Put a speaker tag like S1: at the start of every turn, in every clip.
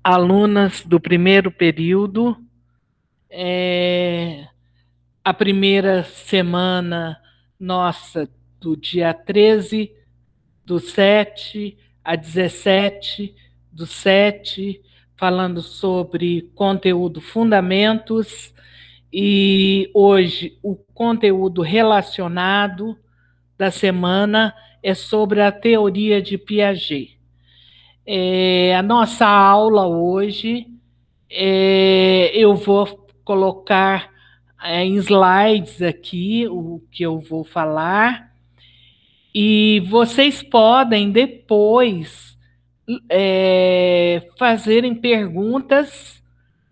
S1: alunas do primeiro período. A primeira semana nossa, do dia 13/7 a 17/7, falando sobre conteúdo fundamentos, e hoje o conteúdo relacionado da semana é sobre a teoria de Piaget. A nossa aula hoje, eu vou colocar em slides aqui o que eu vou falar, e vocês podem depois fazerem perguntas,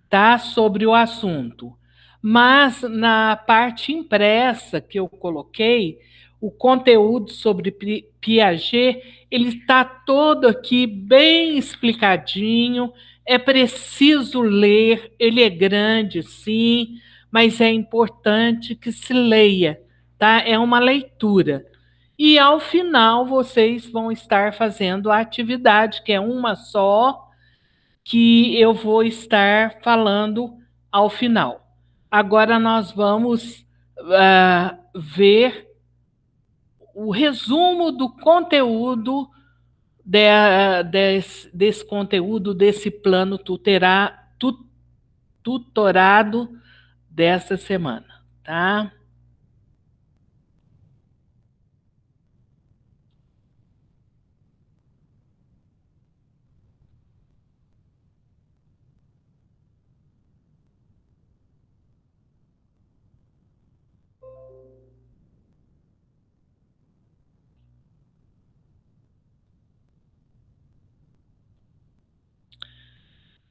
S1: tá, sobre o assunto. Mas na parte impressa que eu coloquei, o conteúdo sobre Piaget, ele está todo aqui bem explicadinho. É preciso ler, ele é grande, sim, mas é importante que se leia, tá? É uma leitura. E ao final vocês vão estar fazendo a atividade, que é uma só, que eu vou estar falando ao final. Agora nós vamos ver o resumo do conteúdo desse conteúdo, desse plano tutorado dessa semana, tá?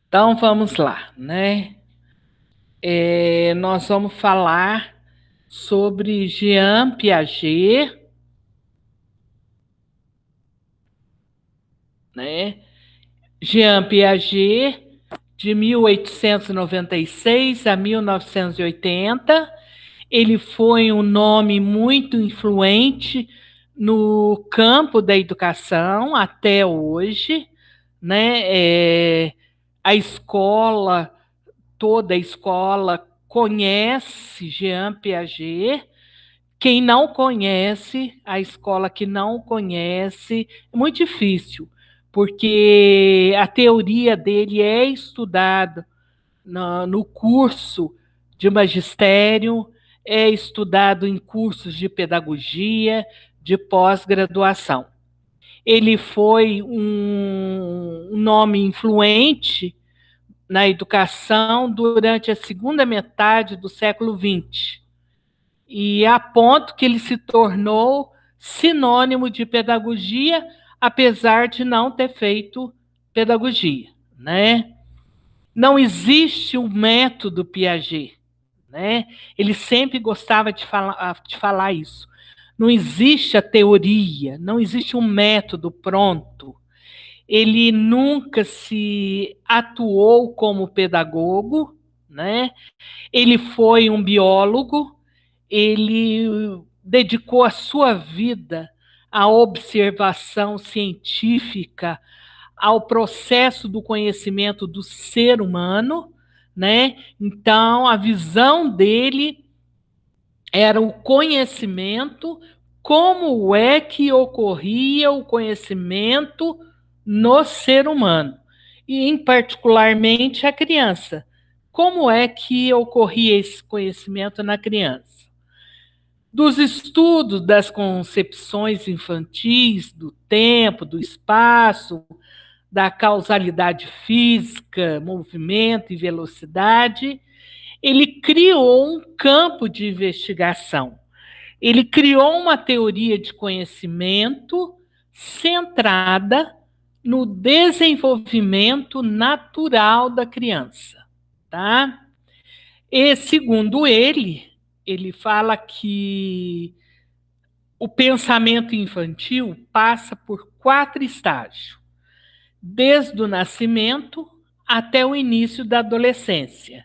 S1: Então vamos lá, né? Nós vamos falar sobre Jean Piaget, né? Jean Piaget, de 1896 a 1980. Ele foi um nome muito influente no campo da educação até hoje, né? A escola, toda a escola conhece Jean Piaget. Quem não conhece, a escola que não conhece, é muito difícil, porque a teoria dele é estudada no curso de magistério, é estudado em cursos de pedagogia, de pós-graduação. Ele foi um nome influente na educação durante a segunda metade do século XX, e a ponto que ele se tornou sinônimo de pedagogia, apesar de não ter feito pedagogia, né? Não existe um método Piaget, né? Ele sempre gostava de falar isso. Não existe a teoria, não existe um método pronto. Ele nunca se atuou como pedagogo, né? Ele foi um biólogo, ele dedicou a sua vida à observação científica, ao processo do conhecimento do ser humano, né? Então, a visão dele era o conhecimento, como é que ocorria o conhecimento no ser humano, e em particularmente a criança. Como é que ocorria esse conhecimento na criança? Dos estudos das concepções infantis, do tempo, do espaço, da causalidade física, movimento e velocidade, ele criou um campo de investigação. Ele criou uma teoria de conhecimento centrada no desenvolvimento natural da criança, tá? E segundo ele fala que o pensamento infantil passa por 4 estágios, desde o nascimento até o início da adolescência.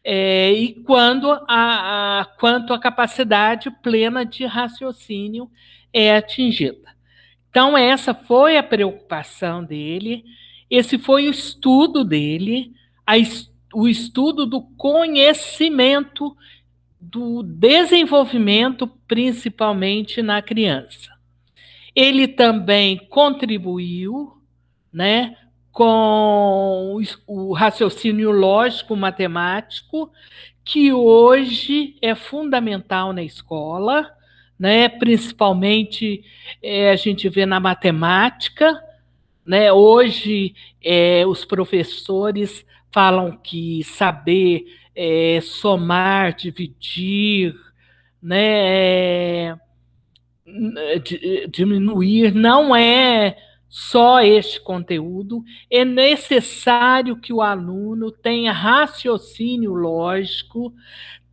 S1: E quanto à capacidade plena de raciocínio é atingida. Então, essa foi a preocupação dele. Esse foi o estudo dele, o estudo do conhecimento, do desenvolvimento, principalmente na criança. Ele também contribuiu, né, com o raciocínio lógico matemático, que hoje é fundamental na escola, né, principalmente a gente vê na matemática, né, hoje os professores falam que saber somar, dividir, né, diminuir, não é só este conteúdo, é necessário que o aluno tenha raciocínio lógico,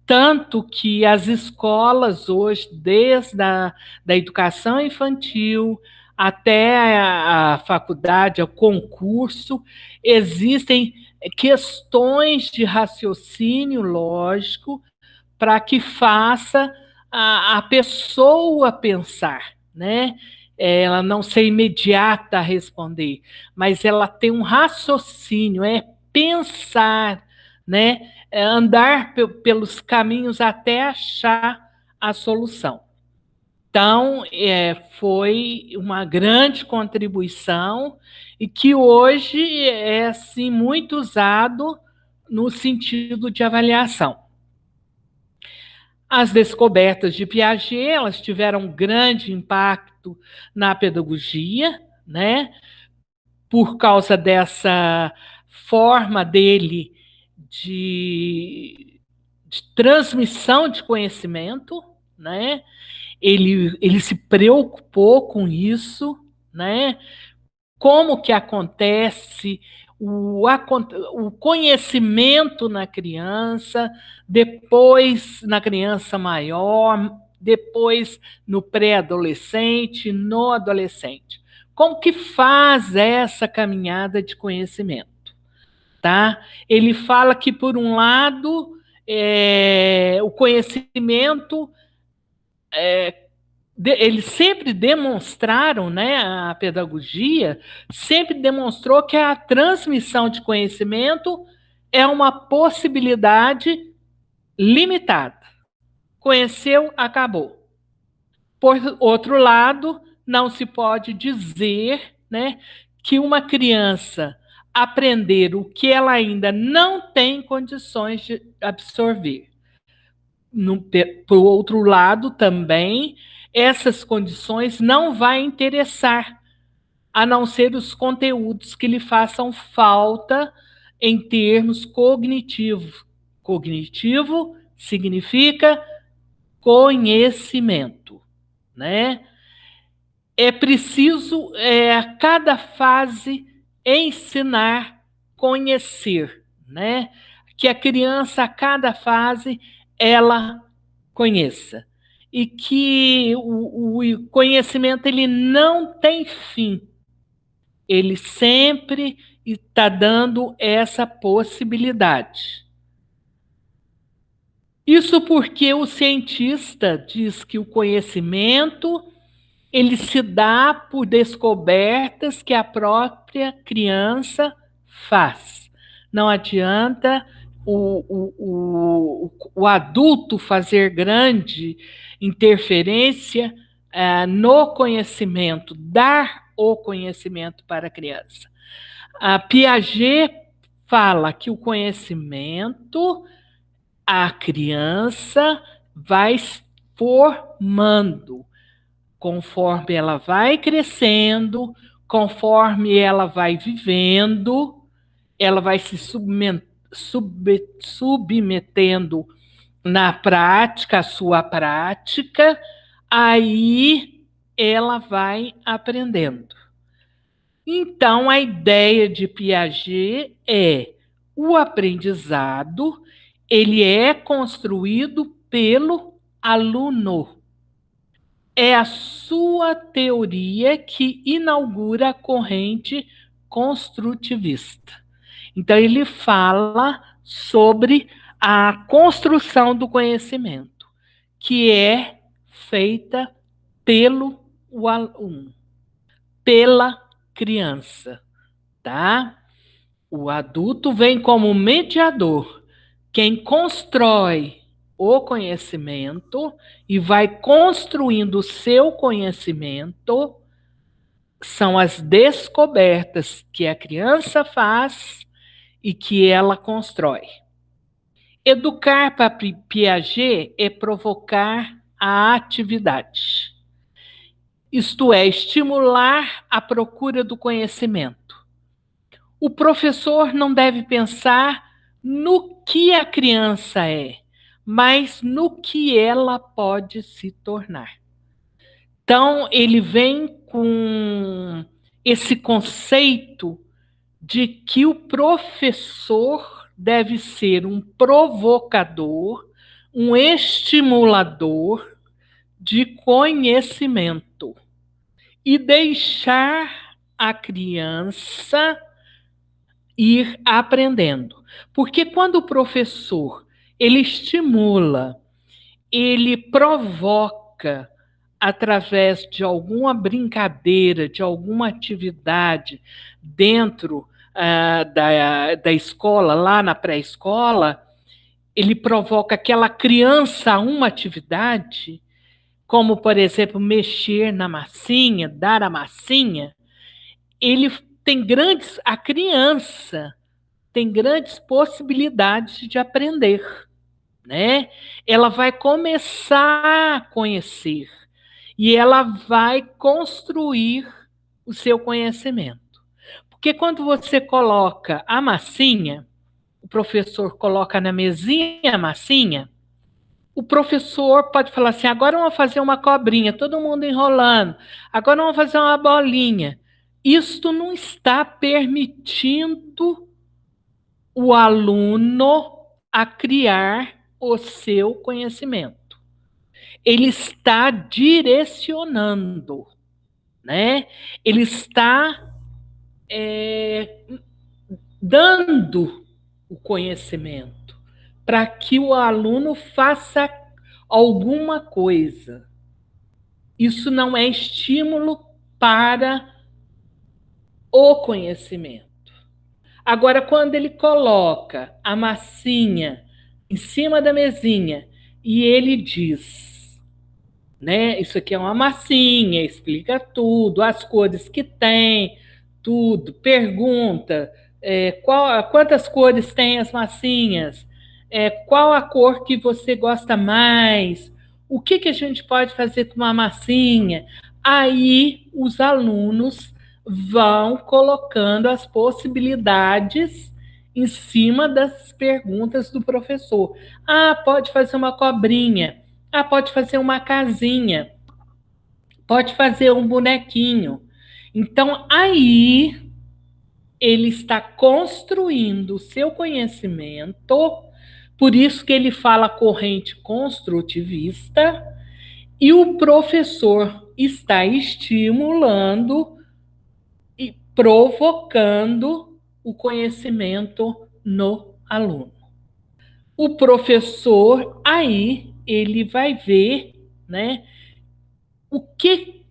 S1: tanto que as escolas hoje, desde da educação infantil até a faculdade, o concurso, existem questões de raciocínio lógico para que faça a pessoa pensar, né? Ela não ser imediata a responder, mas ela tem um raciocínio, é pensar, né? Andar pelos caminhos até achar a solução. Então, foi uma grande contribuição e que hoje é assim, muito usado no sentido de avaliação. As descobertas de Piaget, elas tiveram um grande impacto na pedagogia, né? Por causa dessa forma dele de transmissão de conhecimento, né? Ele se preocupou com isso, né? Como que acontece o conhecimento na criança, depois na criança maior, depois no pré-adolescente, no adolescente. Como que faz essa caminhada de conhecimento, tá? Ele fala que, por um lado, o conhecimento eles sempre demonstraram, né, a pedagogia sempre demonstrou que a transmissão de conhecimento é uma possibilidade limitada. Conheceu, acabou. Por outro lado, não se pode dizer, né, que uma criança aprender o que ela ainda não tem condições de absorver. Por outro lado, também, essas condições não vai interessar, a não ser os conteúdos que lhe façam falta em termos cognitivos. Cognitivo significa conhecimento, né? É preciso, a cada fase, ensinar, conhecer, né? Que a criança, a cada fase, ela conheça. E que o conhecimento ele não tem fim. Ele sempre está dando essa possibilidade. Isso porque o cientista diz que o conhecimento ele se dá por descobertas que a própria criança faz. Não adianta o adulto fazer grande interferência no conhecimento, dar o conhecimento para a criança. A Piaget fala que o conhecimento a criança vai formando conforme ela vai crescendo, conforme ela vai vivendo, ela vai se submetendo na prática, a sua prática, aí ela vai aprendendo. Então, a ideia de Piaget é o aprendizado, ele é construído pelo aluno. É a sua teoria que inaugura a corrente construtivista. Então, ele fala sobre a construção do conhecimento, que é feita pelo aluno, pela criança, tá? O adulto vem como mediador, quem constrói o conhecimento e vai construindo o seu conhecimento são as descobertas que a criança faz e que ela constrói. Educar para Piaget é provocar a atividade, isto é, estimular a procura do conhecimento. O professor não deve pensar no que a criança é, mas no que ela pode se tornar. Então, ele vem com esse conceito de que o professor deve ser um provocador, um estimulador de conhecimento e deixar a criança ir aprendendo. Porque quando o professor ele estimula, ele provoca através de alguma brincadeira, de alguma atividade dentro da escola, lá na pré-escola, ele provoca aquela criança a uma atividade, como, por exemplo, mexer na massinha, dar a massinha, ele tem a criança tem grandes possibilidades de aprender, né? Ela vai começar a conhecer e ela vai construir o seu conhecimento. Porque quando você coloca a massinha, o professor coloca na mesinha a massinha, o professor pode falar assim: agora vamos fazer uma cobrinha, todo mundo enrolando, agora vamos fazer uma bolinha. Isto não está permitindo o aluno a criar o seu conhecimento. Ele está direcionando, né? Ele está dando o conhecimento para que o aluno faça alguma coisa. Isso não é estímulo para o conhecimento. Agora, quando ele coloca a massinha em cima da mesinha e ele diz, né, isso aqui é uma massinha, explica tudo, as cores que tem, tudo, pergunta quantas cores tem as massinhas, qual a cor que você gosta mais, o que a gente pode fazer com uma massinha. Aí os alunos vão colocando as possibilidades em cima das perguntas do professor. Ah, pode fazer uma cobrinha. Ah, pode fazer uma casinha. Pode fazer um bonequinho. Então, aí ele está construindo o seu conhecimento, por isso que ele fala corrente construtivista, e o professor está estimulando e provocando o conhecimento no aluno. O professor, aí, ele vai ver, né, o que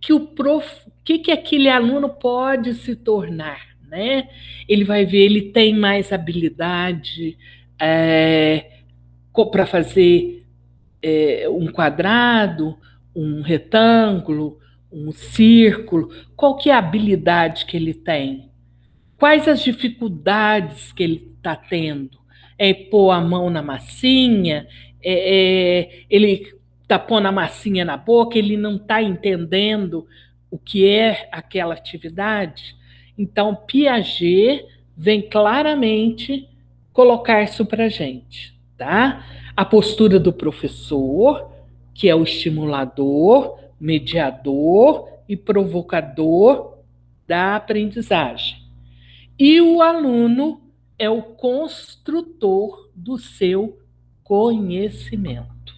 S1: aquele aluno pode se tornar, né? Ele vai ver, ele tem mais habilidade para fazer um quadrado, um retângulo, um círculo. Qual que é a habilidade que ele tem? Quais as dificuldades que ele está tendo? É pôr a mão na massinha? Ele está pondo a massinha na boca, ele não está entendendo o que é aquela atividade? Então, Piaget vem claramente colocar isso para a gente, tá? A postura do professor, que é o estimulador, mediador e provocador da aprendizagem. E o aluno é o construtor do seu conhecimento.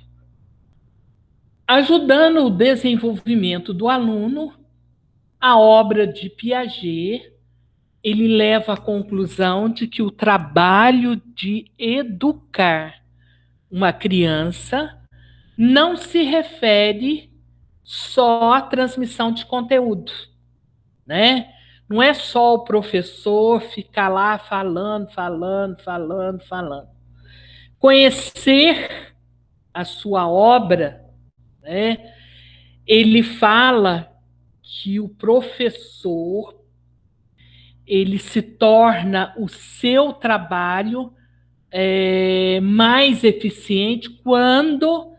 S1: Ajudando o desenvolvimento do aluno, a obra de Piaget, ele leva à conclusão de que o trabalho de educar uma criança não se refere só à transmissão de conteúdo, né? Não é só o professor ficar lá falando, falando, falando, falando. Conhecer a sua obra, né? Ele fala que o professor ele se torna o seu trabalho mais eficiente quando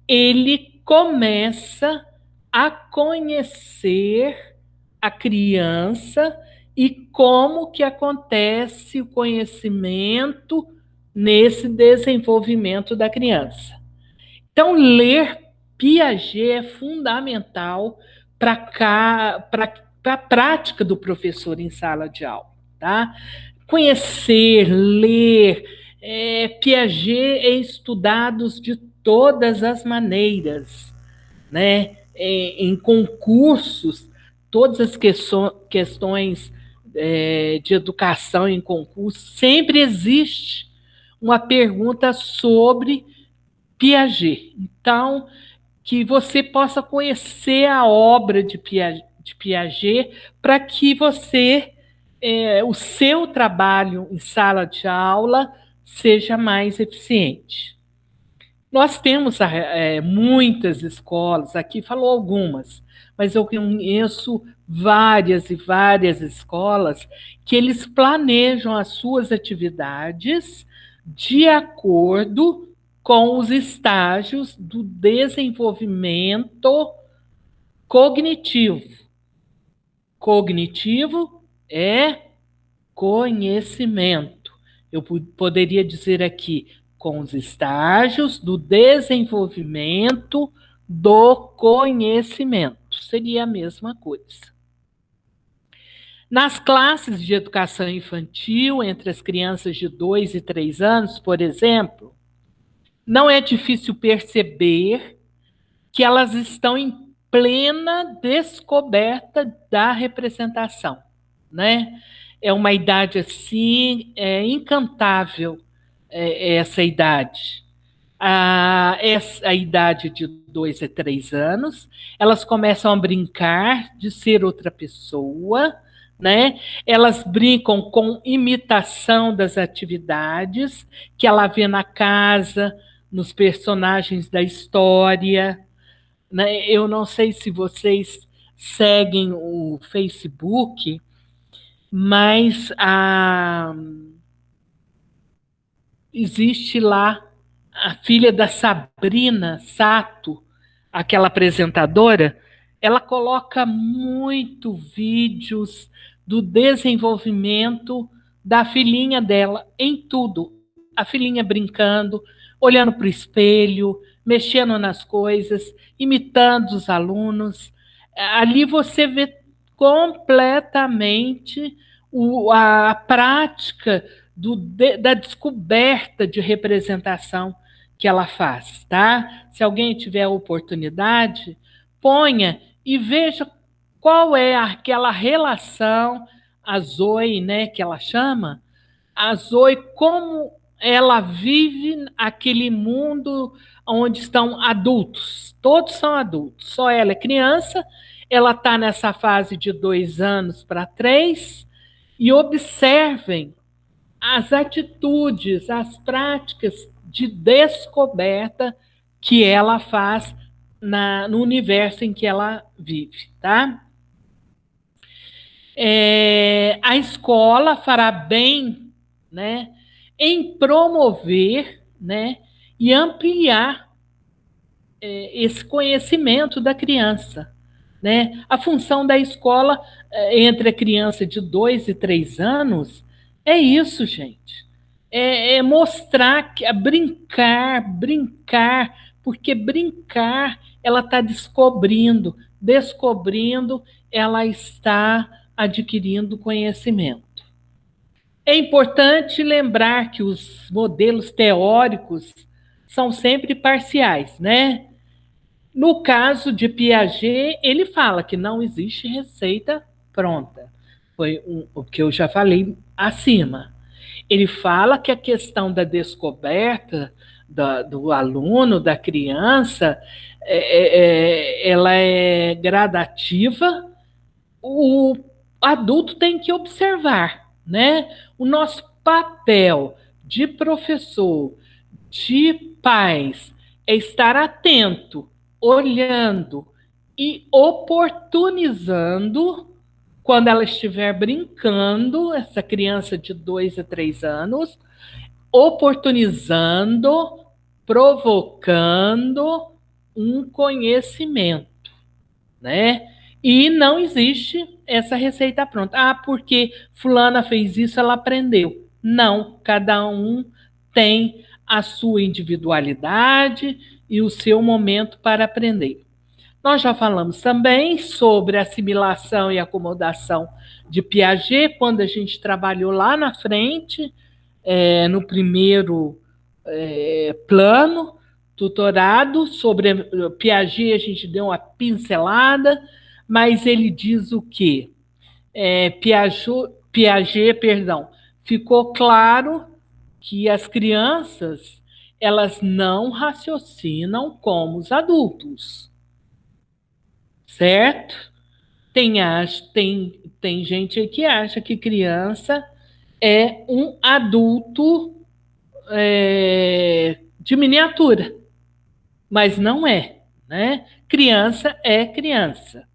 S1: ele começa a conhecer a criança e como que acontece o conhecimento nesse desenvolvimento da criança. Então, ler Piaget é fundamental para a prática do professor em sala de aula, tá? Conhecer, ler, Piaget é estudado de todas as maneiras, né? Em concursos, todas as questões de educação em concurso, sempre existe uma pergunta sobre Piaget. Então, que você possa conhecer a obra de Piaget para que você, o seu trabalho em sala de aula seja mais eficiente. Nós temos muitas escolas, aqui falou algumas, mas eu conheço várias e várias escolas que eles planejam as suas atividades de acordo com os estágios do desenvolvimento cognitivo. Cognitivo é conhecimento. Eu poderia dizer aqui, com os estágios do desenvolvimento do conhecimento. Seria a mesma coisa. Nas classes de educação infantil, entre as crianças de 2 e 3 anos, por exemplo, não é difícil perceber que elas estão em plena descoberta da representação, né? É uma idade assim, encantável, essa idade. A idade de 2 a 3 anos, elas começam a brincar de ser outra pessoa, né? Elas brincam com imitação das atividades que ela vê na casa, nos personagens da história, né? Eu não sei se vocês seguem o Facebook, mas existe lá a filha da Sabrina Sato, aquela apresentadora, ela coloca muito vídeos do desenvolvimento da filhinha dela em tudo. A filhinha brincando, olhando para o espelho, mexendo nas coisas, imitando os alunos. Ali você vê completamente a prática da descoberta de representação que ela faz, tá? Se alguém tiver a oportunidade, ponha e veja qual é aquela relação, a Zoe, né, que ela chama, a Zoe, como ela vive aquele mundo onde estão adultos, todos são adultos, só ela é criança, ela está nessa fase de 2 anos para 3, e observem as atitudes, as práticas de descoberta que ela faz no universo em que ela vive, tá? A escola fará bem, né, em promover, né, e ampliar esse conhecimento da criança, né? A função da escola entre a criança de 2 e 3 anos é isso, gente. É mostrar que brincar, porque brincar ela está descobrindo, ela está adquirindo conhecimento. É importante lembrar que os modelos teóricos são sempre parciais, né? No caso de Piaget, ele fala que não existe receita pronta. Foi o que eu já falei acima. Ele fala que a questão da descoberta do aluno, da criança, ela é gradativa. O adulto tem que observar, né? O nosso papel de professor, de pais, é estar atento, olhando e oportunizando quando ela estiver brincando, essa criança de 2 a 3 anos, oportunizando, provocando um conhecimento, né? E não existe essa receita pronta. Ah, porque fulana fez isso, ela aprendeu. Não, cada um tem a sua individualidade e o seu momento para aprender. Nós já falamos também sobre assimilação e acomodação de Piaget, quando a gente trabalhou lá na frente, no primeiro plano, tutorado. Sobre Piaget a gente deu uma pincelada, mas ele diz o quê? Piaget, perdão, ficou claro que as crianças elas não raciocinam como os adultos, certo? Tem gente aí que acha que criança é um adulto de miniatura, mas não é, né? Criança é criança.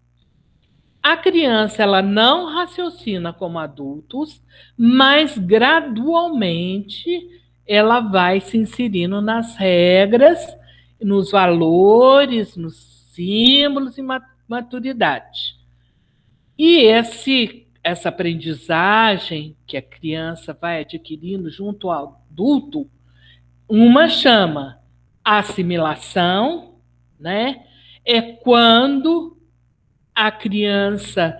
S1: A criança ela não raciocina como adultos, mas gradualmente ela vai se inserindo nas regras, nos valores, nos símbolos e maturidade. E essa aprendizagem que a criança vai adquirindo junto ao adulto, uma chama assimilação, né? É quando a criança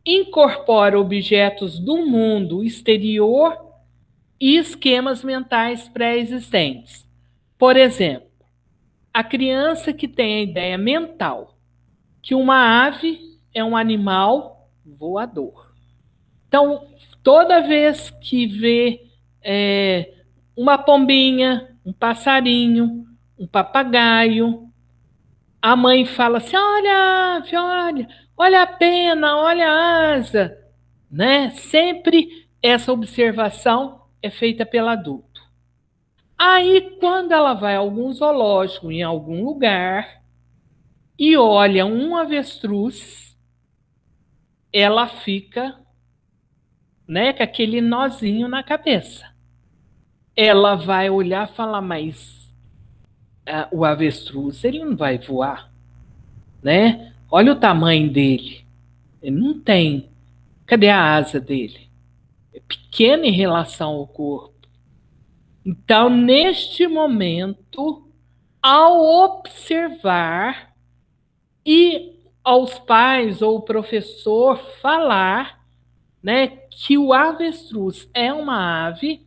S1: incorpora objetos do mundo exterior e esquemas mentais pré-existentes. Por exemplo, a criança que tem a ideia mental que uma ave é um animal voador. Então, toda vez que vê uma pombinha, um passarinho, um papagaio, a mãe fala assim: olha, olha, olha a pena, olha a asa, né? Sempre essa observação é feita pelo adulto. Aí, quando ela vai a algum zoológico, em algum lugar, e olha um avestruz, ela fica, né, com aquele nozinho na cabeça. Ela vai olhar e falar: mas o avestruz ele não vai voar, né? Olha o tamanho dele. Ele não tem. Cadê a asa dele? É pequena em relação ao corpo. Então, neste momento, ao observar e aos pais ou o professor falar, né, que o avestruz é uma ave,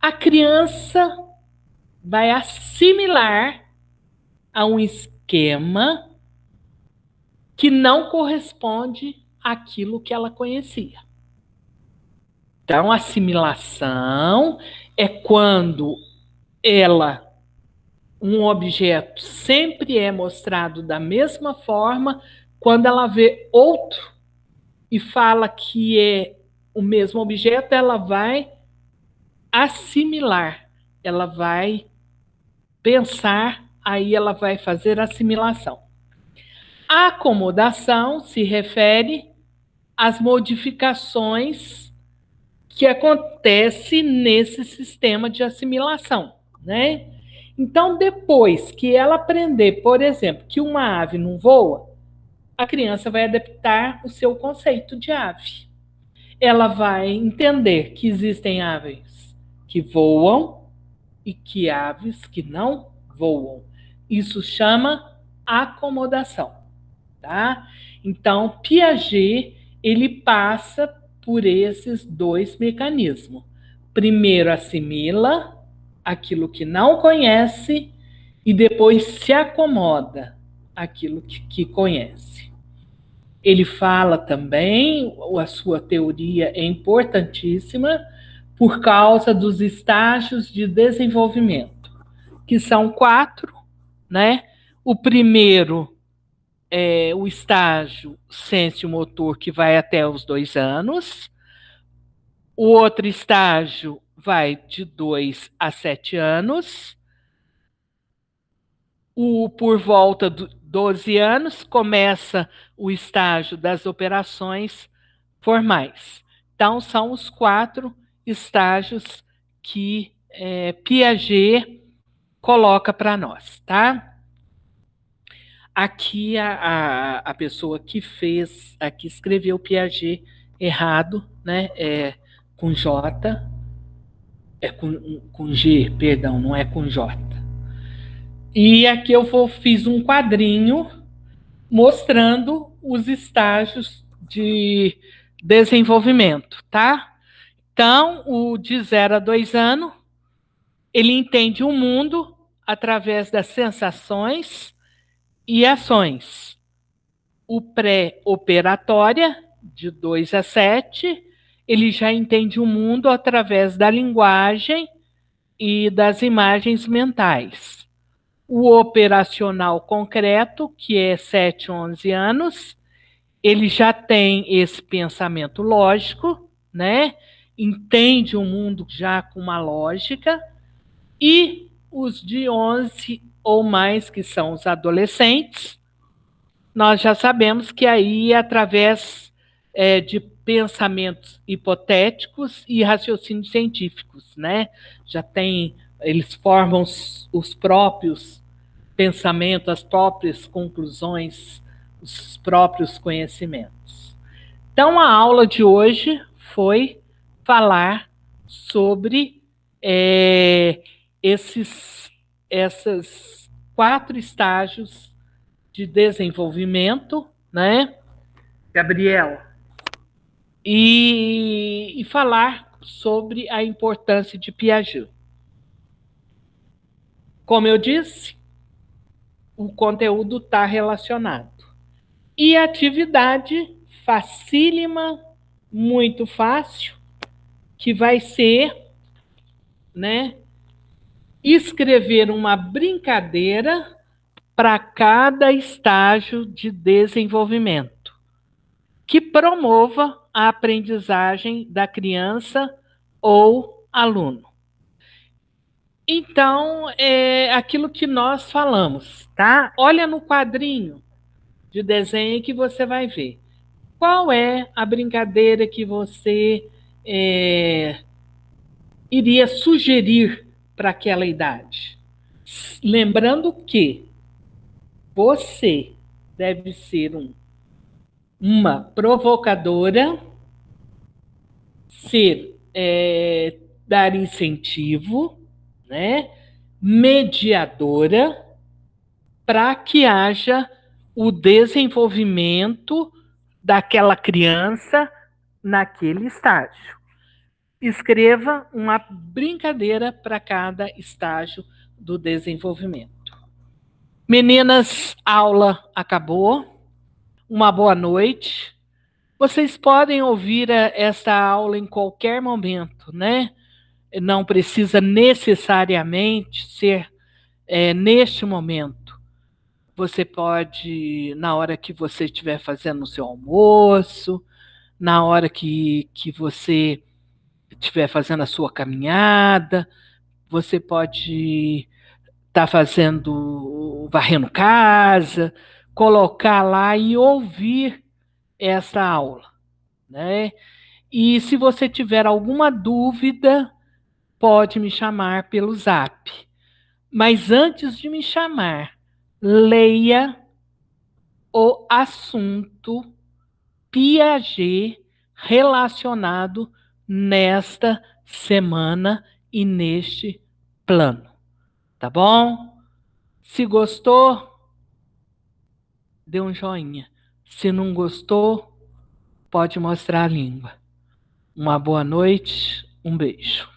S1: a criança vai assimilar a um esquema que não corresponde àquilo que ela conhecia. Então, assimilação é quando um objeto sempre é mostrado da mesma forma, quando ela vê outro e fala que é o mesmo objeto, ela vai assimilar, ela vai pensar, aí ela vai fazer assimilação. A acomodação se refere às modificações que acontecem nesse sistema de assimilação, né? Então, depois que ela aprender, por exemplo, que uma ave não voa, a criança vai adaptar o seu conceito de ave. Ela vai entender que existem aves que voam e que aves que não voam. Isso chama acomodação, tá? Então, Piaget, ele passa por esses dois mecanismos. Primeiro assimila aquilo que não conhece e depois se acomoda aquilo que conhece. Ele fala também, a sua teoria é importantíssima, por causa dos estágios de desenvolvimento, que são 4, né? O primeiro o estágio sensio-motor, que vai até os 2 anos. O outro estágio vai de 2 a 7 anos. Por volta de 12 anos, começa o estágio das operações formais. Então, são os 4 estágios que Piaget coloca para nós, tá? Aqui a pessoa que fez, aqui escreveu Piaget errado, né? Com J, com G, perdão, não é com J. E aqui fiz um quadrinho mostrando os estágios de desenvolvimento, tá? Então, o de 0 a 2 anos, ele entende o mundo através das sensações e ações. O pré-operatória, de 2 a 7, ele já entende o mundo através da linguagem e das imagens mentais. O operacional concreto, que é 7 a 11 anos, ele já tem esse pensamento lógico, né? Entende o mundo já com uma lógica. E os de 11 ou mais, que são os adolescentes, nós já sabemos que aí, através de pensamentos hipotéticos e raciocínios científicos, né? Já tem, eles formam os próprios pensamentos, as próprias conclusões, os próprios conhecimentos. Então, a aula de hoje foi falar sobre esses 4 estágios de desenvolvimento, né, Gabriel? E falar sobre a importância de Piaget. Como eu disse, o conteúdo está relacionado. E a atividade facílima, muito fácil, que vai ser, né, escrever uma brincadeira para cada estágio de desenvolvimento, que promova a aprendizagem da criança ou aluno. Então, é aquilo que nós falamos, tá? Olha no quadrinho de desenho que você vai ver. Qual é a brincadeira que você iria sugerir para aquela idade? Lembrando que você deve ser uma provocadora, dar incentivo, né? Mediadora, para que haja o desenvolvimento daquela criança naquele estágio. Escreva uma brincadeira para cada estágio do desenvolvimento. Meninas, aula acabou. Uma boa noite. Vocês podem ouvir esta aula em qualquer momento, né? Não precisa necessariamente ser neste momento. Você pode, na hora que você estiver fazendo o seu almoço, na hora que você estiver fazendo a sua caminhada, você pode estar varrendo casa, colocar lá e ouvir essa aula, né? E se você tiver alguma dúvida, pode me chamar pelo Zap. Mas antes de me chamar, leia o assunto Piaget relacionado nesta semana e neste plano. Tá bom? Se gostou, dê um joinha. Se não gostou, pode mostrar a língua. Uma boa noite, um beijo.